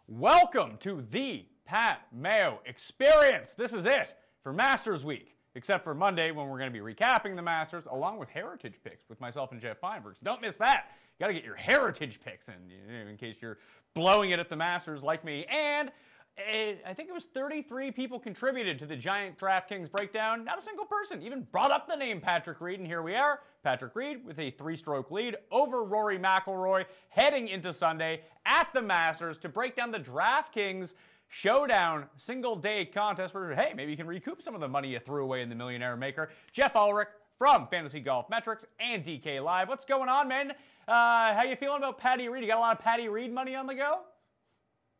Welcome to the Pat Mayo Experience. This is it for Masters Week, except for Monday when we're going to be recapping the Masters along with heritage picks with myself and Jeff Feinberg. So don't miss that. You got to get your heritage picks in case you're blowing it at the Masters like me. And I think it was 33 people contributed to the giant DraftKings breakdown. Not a single person even brought up the name Patrick Reed, and here we are. Patrick Reed with a 3-stroke lead over Rory McIlroy heading into Sunday at the Masters to break down the DraftKings Showdown single-day contest where, hey, maybe you can recoup some of the money you threw away in the Millionaire Maker. Geoff Ulrich from Fantasy Golf Metrics and DK Live. What's going on, man? How you feeling about Patty Reed? You got a lot of Patty Reed money on the go?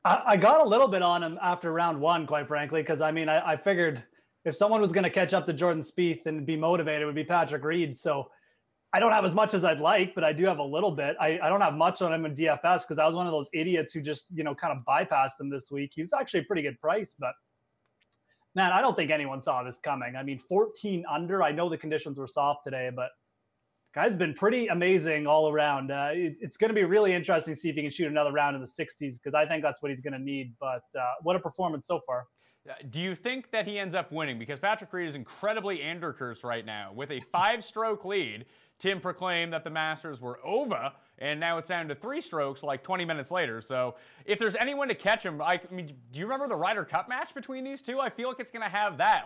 I got a little bit on him after round one, quite frankly, because I figured if someone was going to catch up to Jordan Spieth and be motivated, it would be Patrick Reed. So I don't have as much as I'd like, but I do have a little bit. I don't have much on him in DFS because I was one of those idiots who just, kind of bypassed him this week. He was actually a pretty good price, but man, I don't think anyone saw this coming. 14 under. I know the conditions were soft today, but guy's been pretty amazing all around. It's going to be really interesting to see if he can shoot another round in the 60s because I think that's what he's going to need. But what a performance so far. Do you think that he ends up winning? Because Patrick Reed is incredibly Andercursed right now. With a 5-stroke lead, Tim proclaimed that the Masters were over, and now it's down to 3 strokes like 20 minutes later. So if there's anyone to catch him, do you remember the Ryder Cup match between these two? I feel like it's going to have that.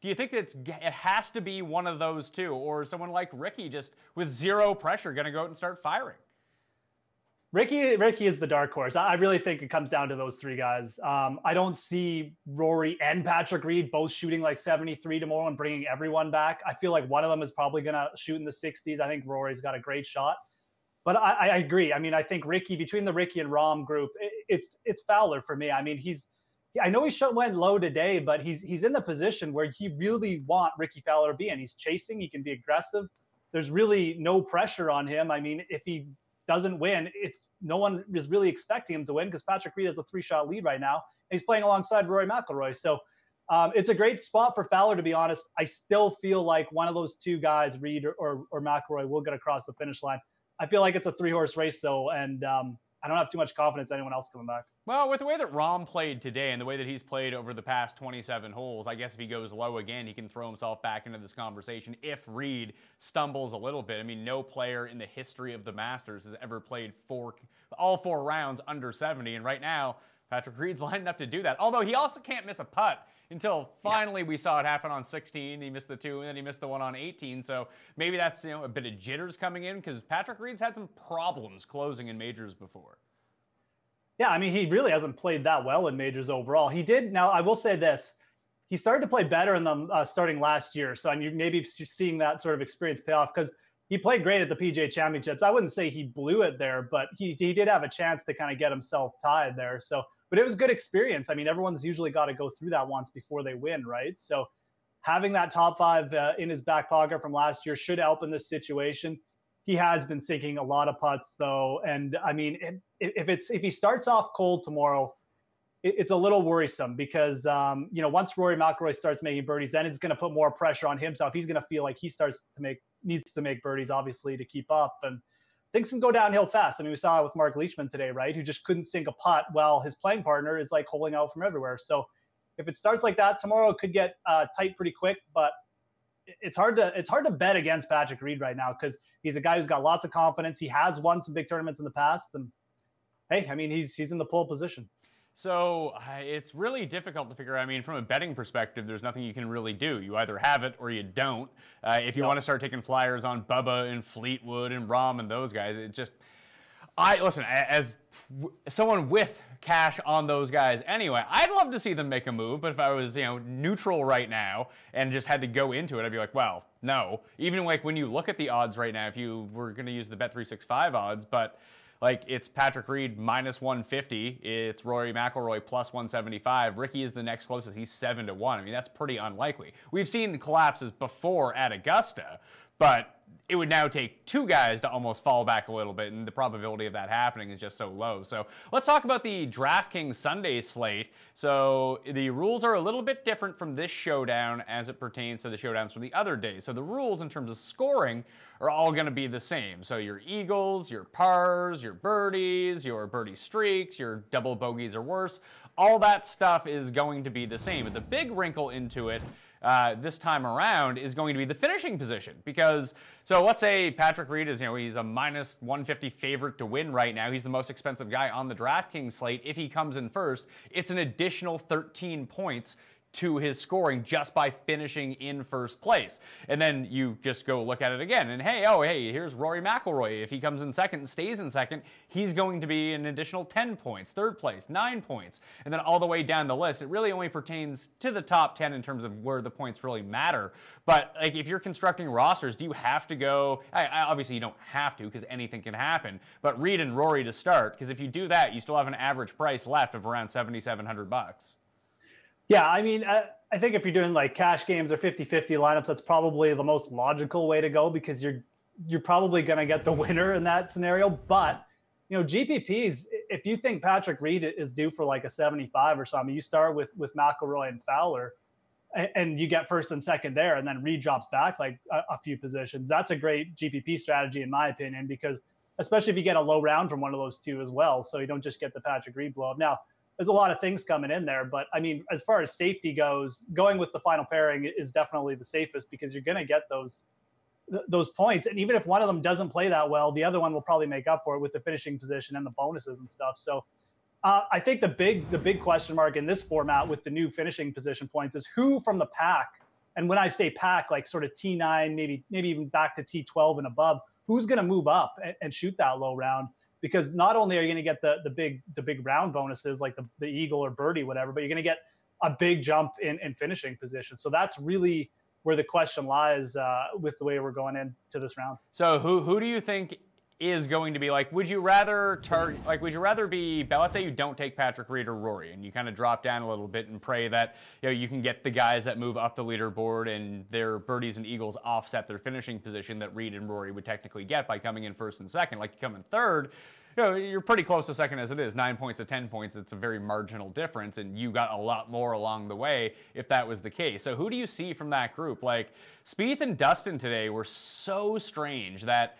Do you think that it has to be one of those two, or someone like Ricky just with zero pressure going to go out and start firing? Ricky is the dark horse. I really think it comes down to those 3 guys. I don't see Rory and Patrick Reed both shooting like 73 tomorrow and bringing everyone back. I feel like one of them is probably going to shoot in the 60s. I think Rory's got a great shot. But I agree. I think Ricky, between the Ricky and Rahm group, it's Fowler for me. I know he went low today, but he's in the position where he really want Ricky Fowler to be in. He's chasing. He can be aggressive. There's really no pressure on him. If he doesn't win, no one is really expecting him to win because Patrick Reed has a 3-shot lead right now, and he's playing alongside Rory McIlroy. So it's a great spot for Fowler, to be honest. I still feel like one of those 2 guys, Reed or McIlroy, will get across the finish line. I feel like it's a 3-horse race, though, and I don't have too much confidence in anyone else coming back. Well, with the way that Rahm played today and the way that he's played over the past 27 holes, I guess if he goes low again, he can throw himself back into this conversation if Reed stumbles a little bit. No player in the history of the Masters has ever played all 4 rounds under 70, and right now, Patrick Reed's lining up to do that. Although he also can't miss a putt until finally we saw it happen on 16. He missed the 2, and then he missed the 1 on 18. So maybe that's a bit of jitters coming in because Patrick Reed's had some problems closing in majors before. Yeah, he really hasn't played that well in majors overall. He did. Now, I will say this. He started to play better in them starting last year. So you maybe seeing that sort of experience pay off because he played great at the PGA Championships. I wouldn't say he blew it there, but he did have a chance to kind of get himself tied there. So, but it was good experience. Everyone's usually got to go through that once before they win, right? So having that top 5 in his back pocket from last year should help in this situation. He has been sinking a lot of putts, though. And if he starts off cold tomorrow, it's a little worrisome because, once Rory McIlroy starts making birdies, then it's going to put more pressure on himself. He's going to feel like he needs to make birdies, obviously, to keep up. And things can go downhill fast. We saw it with Mark Leishman today, right? Who just couldn't sink a putt while his playing partner is holding out from everywhere. So if it starts like that tomorrow, it could get tight pretty quick, but it's hard to bet against Patrick Reed right now because he's a guy who's got lots of confidence. He has won some big tournaments in the past, and hey, he's in the pole position. So it's really difficult to figure out. From a betting perspective, there's nothing you can really do. You either have it or you don't. If you want to start taking flyers on Bubba and Fleetwood and Rahm and those guys, listen, as someone with cash on those guys anyway, I'd love to see them make a move, but if I was, neutral right now and just had to go into it, I'd be like, well, no. Even when you look at the odds right now, if you were going to use the Bet365 odds, but it's Patrick Reed minus 150, it's Rory McIlroy plus 175. Ricky is the next closest. He's 7-1. That's pretty unlikely. We've seen collapses before at Augusta, but it would now take two guys to almost fall back a little bit, and the probability of that happening is just so low. So let's talk about the DraftKings Sunday slate. So the rules are a little bit different from this showdown as it pertains to the showdowns from the other days. So the rules in terms of scoring are all going to be the same. So your eagles, your pars, your birdies, your birdie streaks, your double bogeys or worse, all that stuff is going to be the same. But the big wrinkle into it this time around is going to be the finishing position, because so let's say Patrick Reed is, he's a minus 150 favorite to win right now. He's the most expensive guy on the DraftKings slate. If he comes in first, it's an additional 13 points to his scoring just by finishing in first place. And then you just go look at it again, and hey, here's Rory McIlroy. If he comes in second and stays in second, he's going to be an additional 10 points. Third place, 9 points. And then all the way down the list, it really only pertains to the top 10 in terms of where the points really matter. But like, if you're constructing rosters, do you have to go, obviously you don't have to, because anything can happen, but Reed and Rory to start, because if you do that, you still have an average price left of around $7,700. Yeah, I mean, I think if you're doing like cash games or 50-50 lineups, that's probably the most logical way to go, because you're probably going to get the winner in that scenario. But, GPPs, if you think Patrick Reed is due for like a 75 or something, you start with McIlroy and Fowler, and you get first and second there, and then Reed drops back like a few positions. That's a great GPP strategy, in my opinion, because especially if you get a low round from one of those two as well, so you don't just get the Patrick Reed blow up. Now, there's a lot of things coming in there, but I mean, as far as safety goes, going with the final pairing is definitely the safest, because you're going to get those points. And even if one of them doesn't play that well, the other one will probably make up for it with the finishing position and the bonuses and stuff. So I think the big question mark in this format with the new finishing position points is who from the pack. And when I say pack, like sort of T9, maybe even back to T12 and above, who's going to move up and shoot that low round? Because not only are you going to get the big round bonuses like the eagle or birdie, whatever, but you're going to get a big jump in finishing position. So that's really where the question lies with the way we're going into this round. So who do you think is going to be, like, would you rather be, let's say you don't take Patrick Reed or Rory, and you kind of drop down a little bit and pray that you can get the guys that move up the leaderboard and their birdies and eagles offset their finishing position that Reed and Rory would technically get by coming in first and second. Like, you come in third, you're pretty close to second as it is. 9 points to 10 points, it's a very marginal difference, and you got a lot more along the way if that was the case. So who do you see from that group? Like, Spieth and Dustin today were so strange that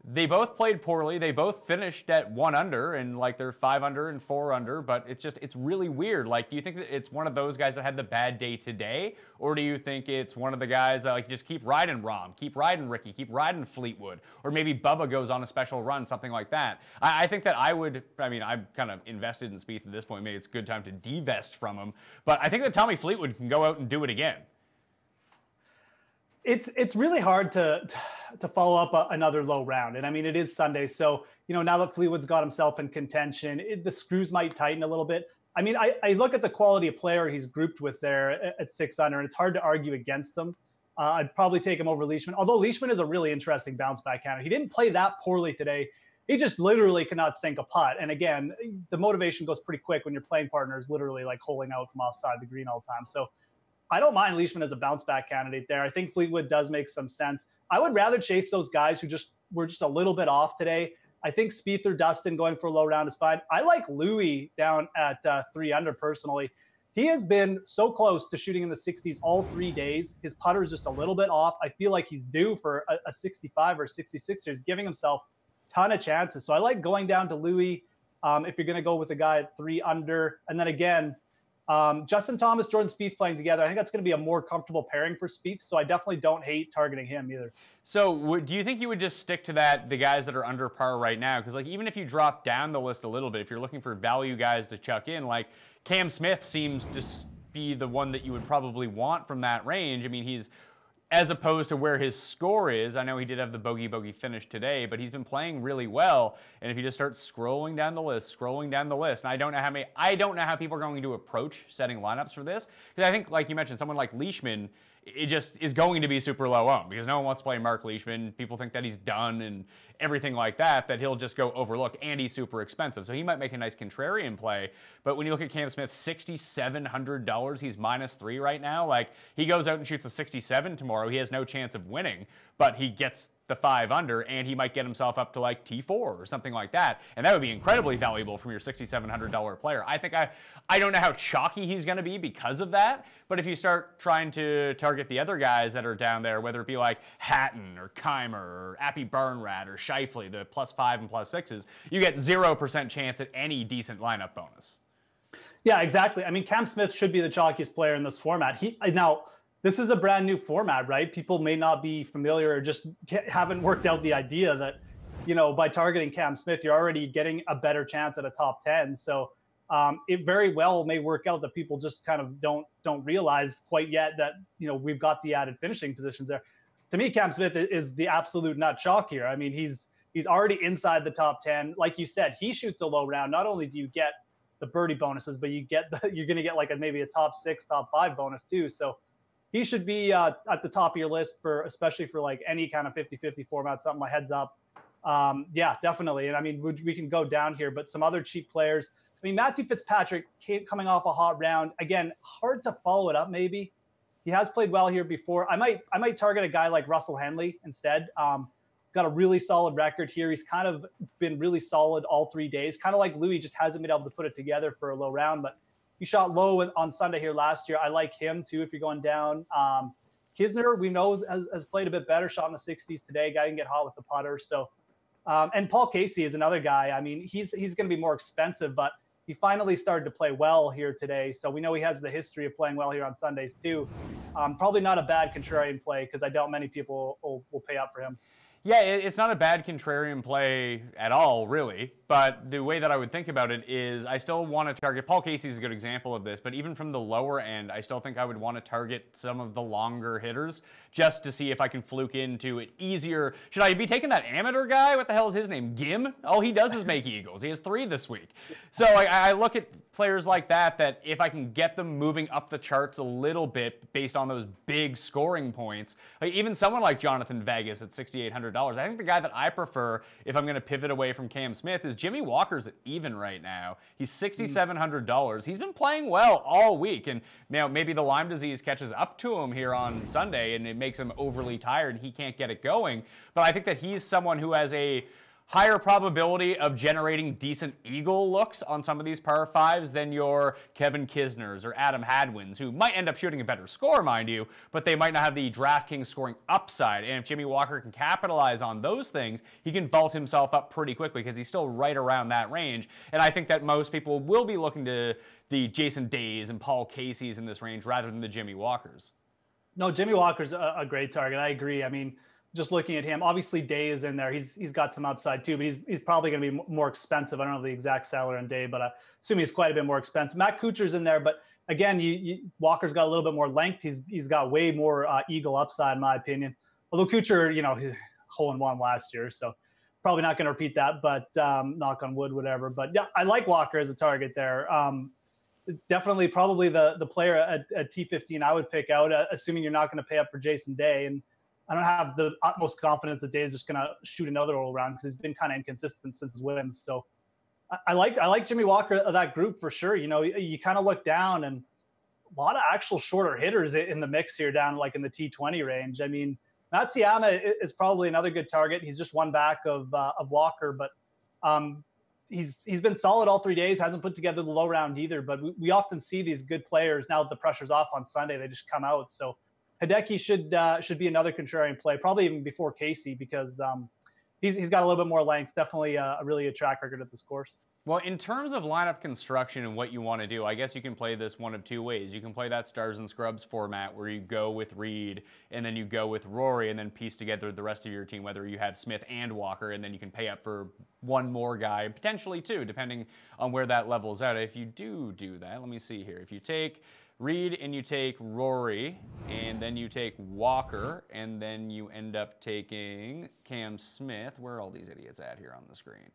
they both played poorly. They both finished at 1 under, and like they're 5 under and 4 under, but it's really weird. Like, do you think that it's one of those guys that had the bad day today, or do you think it's one of the guys that like just keep riding Rahm, keep riding Ricky, keep riding Fleetwood, or maybe Bubba goes on a special run, something like that? I think that I'm kind of invested in Spieth at this point. Maybe it's a good time to divest from him, but I think that Tommy Fleetwood can go out and do it again. It's really hard to follow up another low round. And I mean, it is Sunday. So, now that Fleetwood's got himself in contention, the screws might tighten a little bit. I mean, I look at the quality of player he's grouped with there at 6 under, and it's hard to argue against him. I'd probably take him over Leishman, although Leishman is a really interesting bounce back candidate. He didn't play that poorly today. He just literally cannot sink a putt. And again, the motivation goes pretty quick when your playing partner is literally like holing out from offside the green all the time. So I don't mind Leishman as a bounce back candidate there. I think Fleetwood does make some sense. I would rather chase those guys who were just a little bit off today. I think Spieth or Dustin going for a low round is fine. I like Louis down at 3 under personally. He has been so close to shooting in the 60s all 3 days. His putter is just a little bit off. I feel like he's due for a 65 or 66. He's giving himself a ton of chances. So I like going down to Louis if you're going to go with a guy at 3 under. And then again, Justin Thomas, Jordan Spieth playing together, I think that's going to be a more comfortable pairing for Spieth, so I definitely don't hate targeting him either. So do you think you would just stick to the guys that are under par right now? Because like, even if you drop down the list a little bit, if you're looking for value guys to chuck in, like Cam Smith seems to be the one that you would probably want from that range. I mean, he's, as opposed to where his score is, I know he did have the bogey finish today, but he's been playing really well. And if you just start scrolling down the list, and I don't know how people are going to approach setting lineups for this, because I think, like you mentioned, someone like Leishman, it just is going to be super low owned because no one wants to play Mark Leishman. People think that he's done and everything like that, that he'll just go overlooked, and he's super expensive. So he might make a nice contrarian play. But when you look at Cam Smith, $6,700, he's -3 right now. Like, he goes out and shoots a 67 tomorrow. tomorrow, he has no chance of winning, but he gets the 5 under, and he might get himself up to like T4 or something like that, and that would be incredibly valuable from your $6,700 player. I don't know how chalky he's going to be because of that, but if you start trying to target the other guys that are down there, whether it be like Hatton or Keimer or Appy Burnrat or Scheifele, the +5 and +6s, you get 0% chance at any decent lineup bonus. Yeah, exactly. I mean, Cam Smith should be the chalkiest player in this format. Now, this is a brand new format, right? People may not be familiar or just haven't worked out the idea that, by targeting Cam Smith, you're already getting a better chance at a top 10. So it very well may work out that people just kind of don't realize quite yet that, we've got the added finishing positions there. To me, Cam Smith is the absolute nut chalk here. I mean, he's already inside the top 10. Like you said, he shoots a low round. Not only do you get the birdie bonuses, but you're going to get like maybe a top 6, top 5 bonus too. So he should be at the top of your list especially for like any kind of 50-50 format, something my heads up. Yeah, definitely. And I mean, we can go down here, but some other cheap players. I mean, Matthew Fitzpatrick coming off a hot round. Again, hard to follow it up maybe. He has played well here before. I might target a guy like Russell Henley instead. Got a really solid record here. He's kind of been really solid all 3 days. Kind of like Louis, just hasn't been able to put it together for a low round, but he shot low on Sunday here last year. I like him too if you're going down. Kisner, we know, has played a bit better, shot in the 60s today. Guy can get hot with the putter. So, and Paul Casey is another guy. I mean, he's going to be more expensive, but he finally started to play well here today. So we know he has the history of playing well here on Sundays too. Probably not a bad contrarian play because I doubt many people will pay up for him. Yeah, it's not a bad contrarian play at all, really. But the way that I would think about it is I still want to target, Paul Casey is a good example of this, but even from the lower end, I still think I would want to target some of the longer hitters just to see if I can fluke into it easier. Should I be taking that amateur guy? What the hell is his name? Gim? All he does is make eagles. He has 3 this week. So I look at players like that if I can get them moving up the charts a little bit based on those big scoring points, like even someone like Jonathan Vegas at $6,800, I think the guy that I prefer if I'm going to pivot away from Cam Smith is Jimmy Walker's at even right now. He's $6,700. He's been playing well all week, and maybe the Lyme disease catches up to him here on Sunday and it makes him overly tired and he can't get it going. But I think that he's someone who has a higher probability of generating decent eagle looks on some of these par 5s than your Kevin Kisners or Adam Hadwins, who might end up shooting a better score, mind you, but they might not have the DraftKings scoring upside. And if Jimmy Walker can capitalize on those things, he can vault himself up pretty quickly because he's still right around that range. And I think that most people will be looking to the Jason Days and Paul Caseys in this range rather than the Jimmy Walkers. No, Jimmy Walker's a great target. I agree. I mean, just looking at him, obviously Day is in there. He's got some upside too, but he's probably going to be more expensive. I don't know the exact salary on Day, but I assume he's quite a bit more expensive. Matt Kuchar's in there, but again, Walker's got a little bit more length. He's got way more eagle upside, in my opinion. Although Kuchar, he's hole-in-one last year, so probably not going to repeat that. But knock on wood, whatever. But yeah, I like Walker as a target there. Definitely, probably the player at T15 I would pick out, assuming you're not going to pay up for Jason Day. And I don't have the utmost confidence that Day is just going to shoot another all around because he's been kind of inconsistent since his wins. So I like Jimmy Walker of that group for sure. You kind of look down and a lot of actual shorter hitters in the mix here down like in the T20 range. I mean, Matsuyama is probably another good target. He's just one back of Walker, but he's been solid all 3 days. Hasn't put together the low round either. But we often see these good players now that the pressure's off on Sunday. They just come out. So Hideki should be another contrarian play, probably even before Casey, because he's got a little bit more length. Definitely really a track record at this course. Well, in terms of lineup construction and what you want to do, I guess you can play this one of 2 ways. You can play that Stars and Scrubs format where you go with Reed and then you go with Rory and then piece together the rest of your team, whether you have Smith and Walker, and then you can pay up for one more guy, potentially 2, depending on where that levels out. If you do that, let me see here. If you take Reed and you take Rory and then you take Walker and then you end up taking Cam Smith. Where are all these idiots at here on the screen?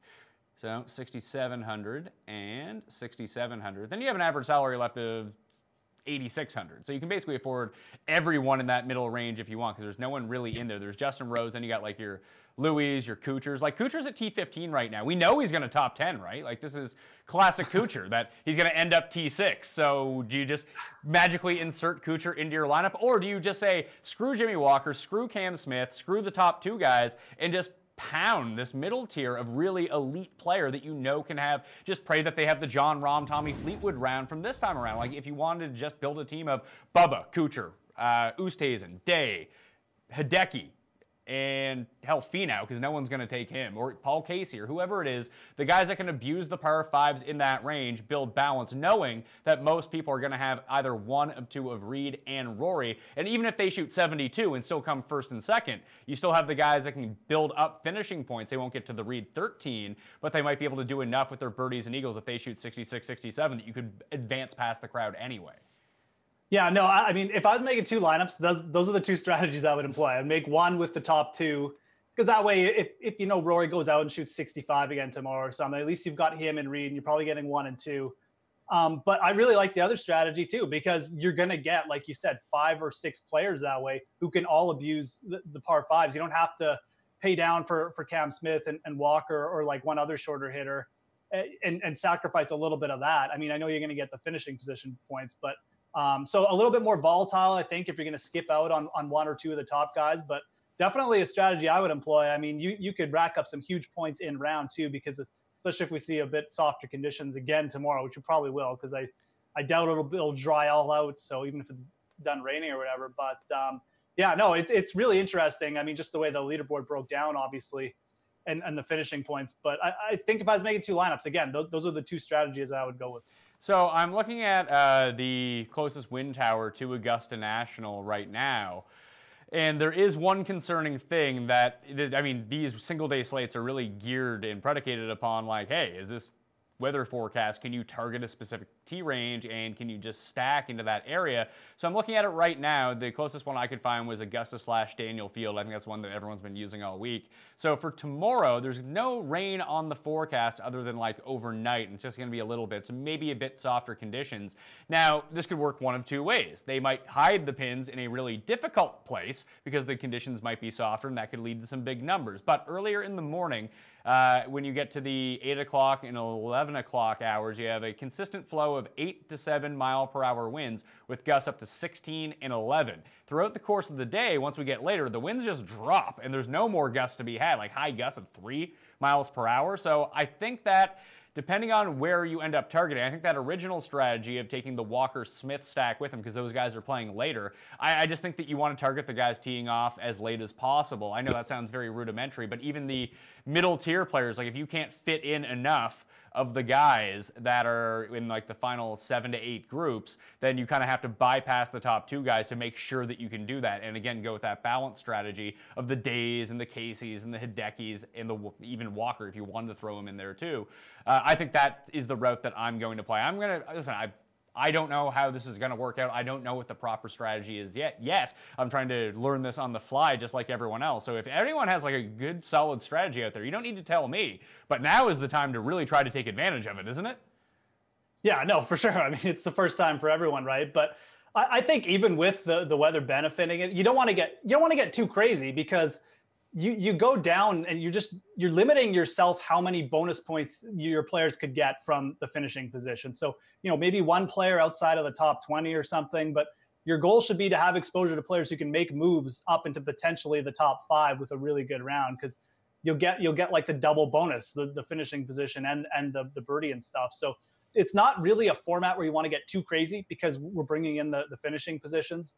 So 6,700 and 6,700. Then you have an average salary left of 8,600. So you can basically afford everyone in that middle range if you want, because there's no one really in there. There's Justin Rose, then you got like your Louis, your Kuchers. Like Kucher's at T15 right now. We know he's going to top 10, right? Like this is classic Kucher, that he's going to end up T6. So do you just magically insert Kucher into your lineup, or do you just say, screw Jimmy Walker, screw Cam Smith, screw the top 2 guys, and just pound this middle tier of really elite player that you know can have, just pray that they have the John Rahm, Tommy Fleetwood round from this time around. Like if you wanted to just build a team of Bubba, Kucher, Oosthuizen, Day, Hideki, and hell, Finau, because no one's going to take him, or Paul Casey, or whoever it is, the guys that can abuse the par 5s in that range, build balance, knowing that most people are going to have either one of 2 of Reed and Rory, and even if they shoot 72 and still come first and second, you still have the guys that can build up finishing points. They won't get to the Reed 13, but they might be able to do enough with their birdies and eagles if they shoot 66, 67 that you could advance past the crowd anyway. Yeah, no, I mean, if I was making 2 lineups, those are the 2 strategies I would employ. I'd make one with the top 2, because that way, if you know Rory goes out and shoots 65 again tomorrow or something, at least you've got him and Reed, and you're probably getting 1 and 2. But I really like the other strategy too, because you're going to get, like you said, 5 or 6 players that way who can all abuse the par 5s. You don't have to pay down for Cam Smith and Walker or like one other shorter hitter and sacrifice a little bit of that. I mean, I know you're going to get the finishing position points, but so a little bit more volatile, I think, if you're going to skip out on 1 or 2 of the top guys, but definitely a strategy I would employ. I mean, you could rack up some huge points in round 2, because especially if we see a bit softer conditions again tomorrow, which you probably will, because I doubt it'll dry all out. So even if it's done raining or whatever, but yeah, no, it's really interesting. I mean, just the way the leaderboard broke down, obviously, and the finishing points. But I think if I was making 2 lineups, again, those are the 2 strategies I would go with. So I'm looking at the closest wind tower to Augusta National right now, and there is one concerning thing that, I mean, these single-day slates are really geared and predicated upon, like, hey, is this weather forecast? Can you target a specific tee range, and can you just stack into that area? So I'm looking at it right now. The closest one I could find was Augusta/Daniel Field. I think that's one that everyone's been using all week. So for tomorrow, there's no rain on the forecast other than like overnight, and it's just going to be a little bit, so maybe a bit softer conditions. Now, this could work one of 2 ways. They might hide the pins in a really difficult place because the conditions might be softer, and that could lead to some big numbers. But earlier in the morning, when you get to the 8 o'clock and 11 o'clock hours, you have a consistent flow of 8 to 7 mile per hour winds with gusts up to 16 and 11. Throughout the course of the day, once we get later, the winds just drop and there's no more gusts to be had, like high gusts of 3 miles per hour. So I think that depending on where you end up targeting, I think that original strategy of taking the Walker-Smith stack with them, because those guys are playing later, I just think that you want to target the guys teeing off as late as possible. I know that sounds very rudimentary, but even the middle tier players, like if you can't fit in enough of the guys that are in like the final 7 to 8 groups, then you kind of have to bypass the top 2 guys to make sure that you can do that. And again, go with that balance strategy of the Days and the Caseys and the Hidekis and even Walker, if you wanted to throw him in there too. I think that is the route that I'm going to play. I'm going to, listen, I don't know how this is going to work out. I don't know what the proper strategy is yet. I'm trying to learn this on the fly just like everyone else. So if anyone has like a good solid strategy out there, you don't need to tell me, but now is the time to really try to take advantage of it, isn't it? Yeah, no, for sure. I mean, it's the first time for everyone, right? But I think even with the weather benefiting it, you don't want to get too crazy, because you go down and you're limiting yourself how many bonus points your players could get from the finishing position. So, maybe one player outside of the top 20 or something, but your goal should be to have exposure to players who can make moves up into potentially the top 5 with a really good round, because you'll get like the double bonus, the finishing position and the birdie and stuff. So it's not really a format where you want to get too crazy, because we're bringing in the finishing positions.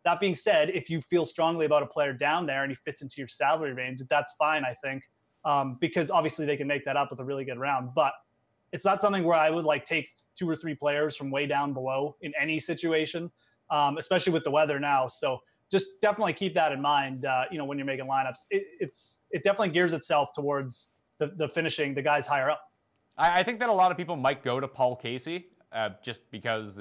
That being said, if you feel strongly about a player down there and he fits into your salary range, that's fine, I think, because obviously they can make that up with a really good round. But it's not something where I would like take 2 or 3 players from way down below in any situation, especially with the weather now. So just definitely keep that in mind, when you're making lineups. It definitely gears itself towards the finishing, the guys higher up. I think that a lot of people might go to Paul Casey just because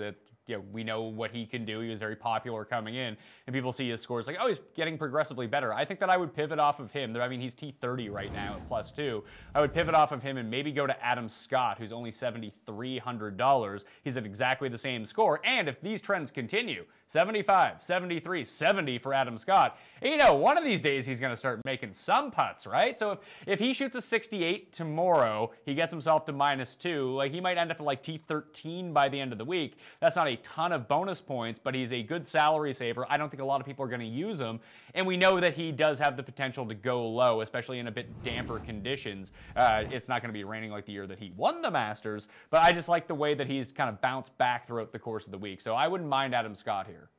we know what he can do. He was very popular coming in, and people see his scores like, oh, he's getting progressively better. I think that I would pivot off of him. I mean, he's T30 right now at +2. I would pivot off of him and maybe go to Adam Scott, who's only $7,300. He's at exactly the same score. And if these trends continue, 75, 73, 70 for Adam Scott, and one of these days he's going to start making some putts, right? So if he shoots a 68 tomorrow, he gets himself to -2. Like, he might end up at like T13 by the end of the week. That's not a ton of bonus points, but he's a good salary saver. I don't think a lot of people are going to use him, and we know that he does have the potential to go low, especially in a bit damper conditions. It's not going to be raining like the year that he won the Masters, but I just like the way that he's kind of bounced back throughout the course of the week. So I wouldn't mind Adam Scott here.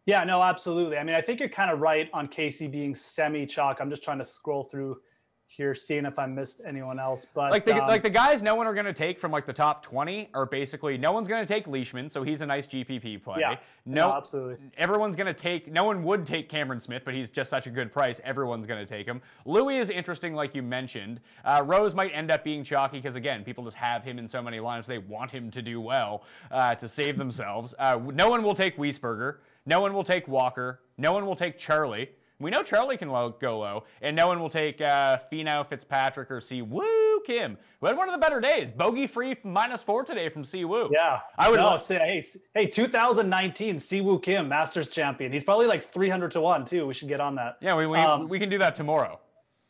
Yeah, no, absolutely. I mean, I think you're kind of right on Casey being semi-chalk. I'm just trying to scroll through here, seeing if I missed anyone else. But like the guys no one are going to take from like the top 20 are basically, no one's going to take Leishman, so he's a nice GPP play. Yeah, no, absolutely. Everyone's going to take, no one would take Cameron Smith, but he's just such a good price. Everyone's going to take him. Louis is interesting, like you mentioned. Rose might end up being chalky because, again, people just have him in so many lineups. They want him to do well to save themselves. No one will take Wiesberger. No one will take Walker. No one will take Charlie. We know Charlie can go low, and no one will take Finau, Fitzpatrick, or Si-Woo Kim, who had one of the better days. Bogey-free -4 today from Si-Woo. Yeah. I would say, hey, 2019 Si-Woo Kim, Masters champion. He's probably like 300 to 1 too. We should get on that. Yeah, we can do that tomorrow.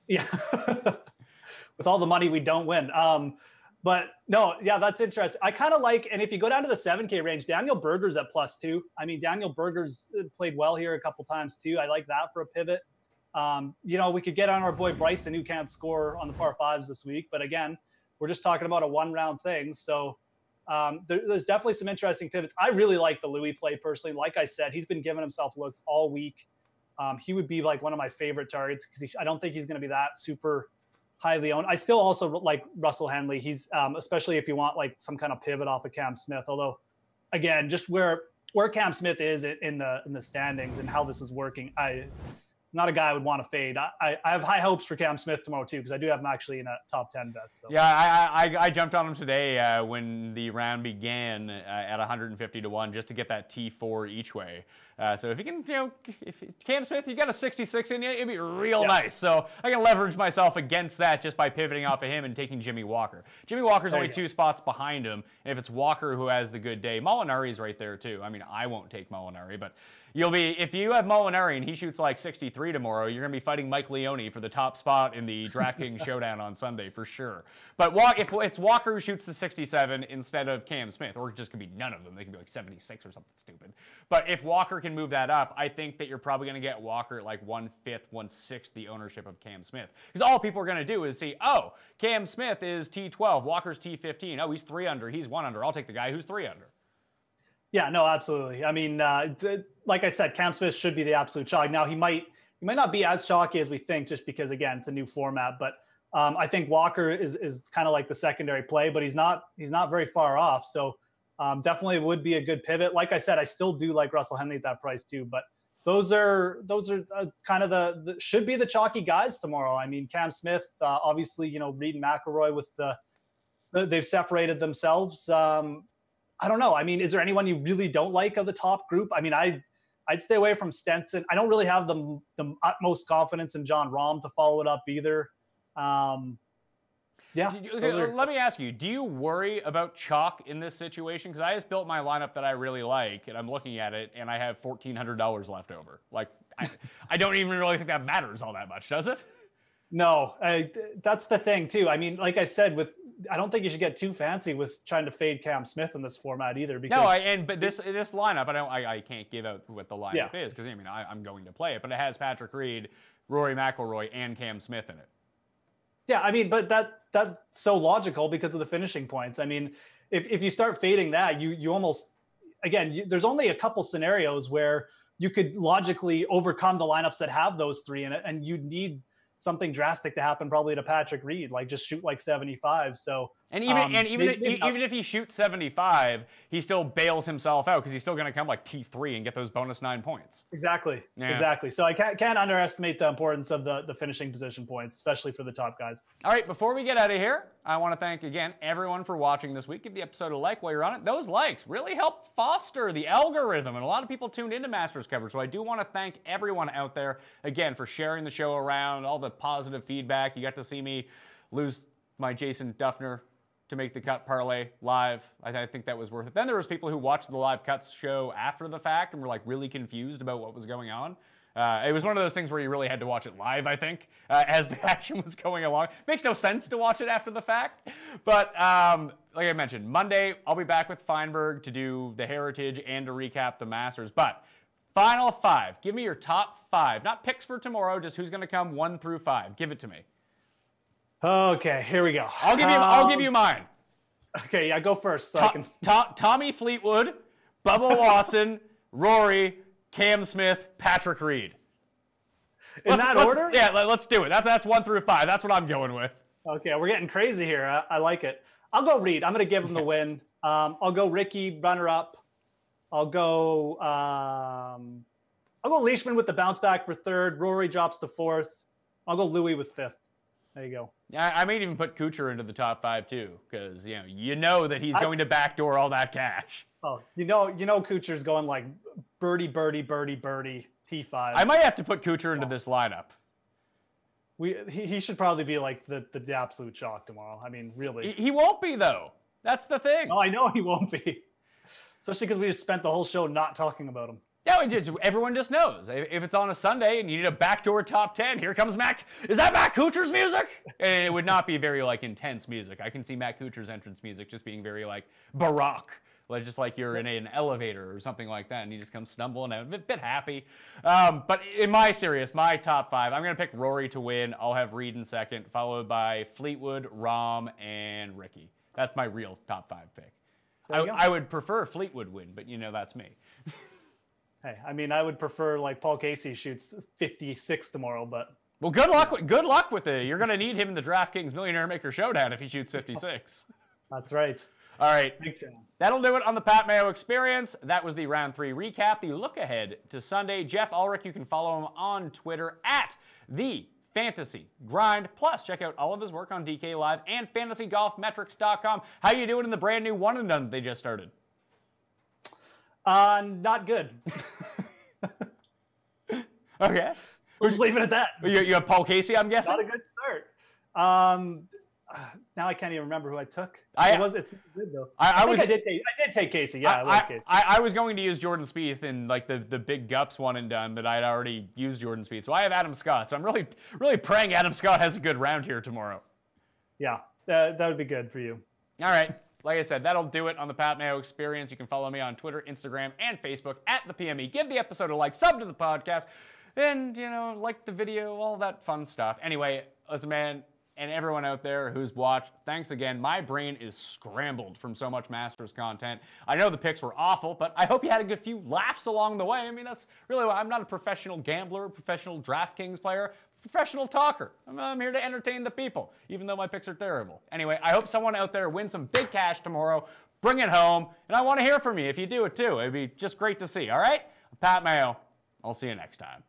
Yeah. With all the money we don't win. But no, yeah, that's interesting. I kind of like, and if you go down to the 7K range, Daniel Berger's at +2. I mean, Daniel Berger's played well here a couple times too. I like that for a pivot. We could get on our boy Bryson, who can't score on the par 5s this week. But again, we're just talking about a one-round thing. So there's definitely some interesting pivots. I really like the Louis play personally. Like I said, he's been giving himself looks all week. He would be like one of my favorite targets because I don't think he's going to be that super highly owned. I still also like Russell Henley. He's especially if you want like some kind of pivot off of Cam Smith. Although, again, just where Cam Smith is in the standings and how this is working, not a guy I would want to fade. I have high hopes for Cam Smith tomorrow too because I do have him actually in a top 10 bet. So. Yeah, I jumped on him today when the round began at 150 to 1 just to get that T4 each way. So if you can, if Cam Smith, you got a 66 in you, it'd be real nice. So I can leverage myself against that just by pivoting off of him and taking Jimmy Walker. Jimmy Walker's only 2 spots behind him, and if it's Walker who has the good day, Molinari's right there too. I mean, I won't take Molinari, but if you have Molinari and he shoots like 63 tomorrow, you're going to be fighting Mike Leone for the top spot in the DraftKings Showdown on Sunday for sure. But if it's Walker who shoots the 67 instead of Cam Smith, or it just could be none of them, they could be like 76 or something stupid. But if Walker can move that up, I think that you're probably going to get Walker at like 1/5, 1/6 the ownership of Cam Smith. Because all people are going to do is see, oh, Cam Smith is T12, Walker's T15. Oh, he's 3 under, he's 1 under. I'll take the guy who's 3 under. Yeah, no, absolutely. I mean, like I said, Cam Smith should be the absolute chalk. Now, he might not be as chalky as we think just because, again, it's a new format. But I think Walker is kind of like the secondary play, but he's not very far off. So definitely would be a good pivot. Like I said, I still do like Russell Henley at that price too. But those are kind of the should be the chalky guys tomorrow. I mean, Cam Smith, obviously, Reed and McIlroy with they've separated themselves. I don't know. I mean, is there anyone you really don't like of the top group? I mean, I'd stay away from Stenson. I don't really have the utmost confidence in John Rahm to follow it up either. Let me ask you, do you worry about chalk in this situation? Because I just built my lineup that I really like, and I'm looking at it, and I have $1,400 left over. Like, I don't even really think that matters all that much, does it? No, that's the thing, too. I mean, like I said, I don't think you should get too fancy with trying to fade Cam Smith in this format either. Because but this lineup, I can't give out what the lineup is because I'm going to play it, but it has Patrick Reed, Rory McIlroy, and Cam Smith in it. Yeah, I mean, but that's so logical because of the finishing points. I mean, if you start fading that, you almost, again, there's only a couple scenarios where you could logically overcome the lineups that have those 3 in it, and you'd need something drastic to happen probably to Patrick Reed, like just shoot like 75. So And even if he shoots 75, he still bails himself out because he's still going to come like T3 and get those bonus 9 points. Exactly. So I can't underestimate the importance of the finishing position points, especially for the top guys. All right, before we get out of here, I want to thank again everyone for watching this week. Give the episode a like while you're on it. Those likes really help foster the algorithm, and a lot of people tuned into Masters coverage. So I do want to thank everyone out there again for sharing the show around, all the positive feedback. You got to see me lose my Jason Duffner to make the cut parlay live. I think that was worth it. Then there was people who watched the live cuts show after the fact and were like really confused about what was going on. It was one of those things where you really had to watch it live, I think, as the action was going along. Makes no sense to watch it after the fact. But like I mentioned, Monday, I'll be back with Feinberg to do the Heritage and to recap the Masters. But final 5. Give me your top 5. Not picks for tomorrow, just who's going to come 1 through 5. Give it to me. Okay, here we go. I'll give you mine. Okay, yeah, go first. So I can... Tommy Fleetwood, Bubba Watson, Rory, Cam Smith, Patrick Reed. In that order? Yeah, let's do it. That's 1 through 5. That's what I'm going with. Okay, we're getting crazy here. I like it. I'll go Reed. I'm going to give him the win. I'll go Ricky, runner-up. I'll go Leishman with the bounce back for 3rd. Rory drops to 4th. I'll go Louis with 5th. There you go. I might even put Kuchar into the top 5 too, because you know that he's going to backdoor all that cash. Oh, you know, Kuchar's going like birdie, birdie, birdie, birdie, T5. I might have to put Kuchar into this lineup. He should probably be like the absolute shock tomorrow. I mean, really. He won't be though. That's the thing. No, I know he won't be. Especially because we just spent the whole show not talking about him. Yeah, everyone just knows. If it's on a Sunday and you need a backdoor top 10, here comes Matt. Is that Matt Kuchar's music? And it would not be very like intense music. I can see Matt Kuchar's entrance music just being very like baroque, like just like you're in an elevator or something like that, and you just come stumbling out, a bit happy. But in my top 5, I'm gonna pick Rory to win. I'll have Reed in 2nd, followed by Fleetwood, Rahm, and Ricky. That's my real top 5 pick. I would prefer Fleetwood win, but that's me. Hey, I mean, I would prefer like Paul Casey shoots 56 tomorrow, but well, good luck with it. You're gonna need him in the DraftKings Millionaire Maker Showdown if he shoots 56. That's right. All right, that'll do it on the Pat Mayo Experience. That was the round 3 recap. The look ahead to Sunday. Geoff Ulrich, you can follow him on Twitter at @TheFantasyGrind. Plus, check out all of his work on DK Live and FantasyGolfMetrics.com. How you doing in the brand new one and done that they just started? Not good. Okay. We'll just leave it at that. You have Paul Casey, I'm guessing? Not a good start. Now I can't even remember who I took. It's good though. I did take Casey. Yeah, I like Casey. I was going to use Jordan Spieth in like the big gups one and done, but I'd already used Jordan Spieth. So I have Adam Scott. So I'm really praying Adam Scott has a good round here tomorrow. Yeah, that would be good for you. All right. Like I said, that'll do it on the Pat Mayo Experience. You can follow me on Twitter, Instagram, and Facebook at the PME. Give the episode a like, sub to the podcast, and, like the video, all that fun stuff. Anyway, listen, man, and everyone out there who's watched, thanks again. My brain is scrambled from so much Masters content. I know the picks were awful, but I hope you had a good few laughs along the way. I mean, that's really why I'm not a professional gambler, professional DraftKings player, professional talker. I'm here to entertain the people, even though my picks are terrible. Anyway, I hope someone out there wins some big cash tomorrow. Bring it home, and I want to hear from you if you do it too. It'd be just great to see, all right? Pat Mayo. I'll see you next time.